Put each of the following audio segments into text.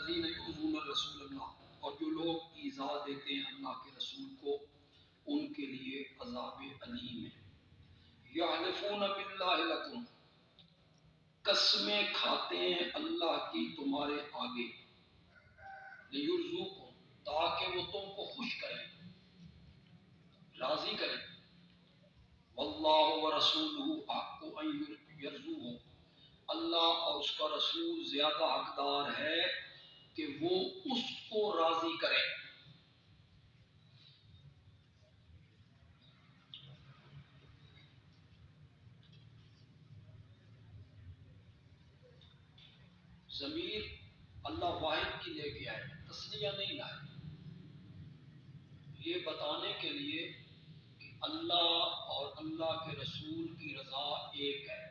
الذین یؤذون رسول اللہ، اور جو لوگ ایذا دیتے ہیں اللہ کے رسول کو، ان کے لیے عذاب علیم ہے۔ یحلفون باللہ لکم، قسمیں کھاتے ہیں اللہ کی تمہارے آگے، لیرزوکم، تاکہ وہ تم کو خوش کریں، راضی کریں، واللہ ورسولہ احق ان یرضوہ، اللہ اور اس کا رسول زیادہ حقدار ہے کہ وہ اس کو راضی کرے۔ ضمیر اللہ واحد کی لے کے آئے، تسنیہ نہیں لائے، یہ بتانے کے لیے کہ اللہ اور اللہ کے رسول کی رضا ایک ہے۔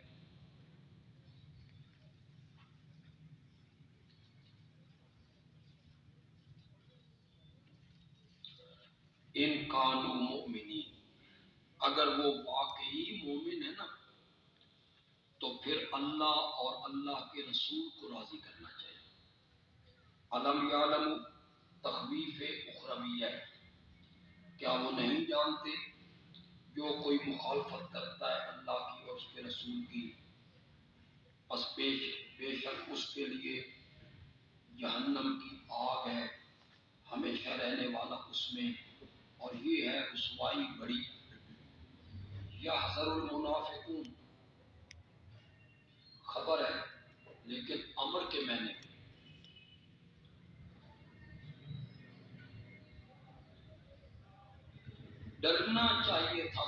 ان کانوا مؤمنین، اگر وہ واقعی مومن ہے نا تو پھر اللہ اور اللہ کے رسول کو راضی کرنا چاہیے۔ علم یعلم، تخویف اخرویہ ہے، کیا وہ نہیں جانتے جو کوئی مخالفت کرتا ہے اللہ کی اور اس کے رسول کی، پس بے شک اس کے لیے جہنم کی آگ ہے، ہمیشہ رہنے والا اس میں، اور یہ ہے رسوائی بڑی۔ یحذر المنافقون، خبر ہے لیکن امر کے معنی میں، ڈرنا چاہیے تھا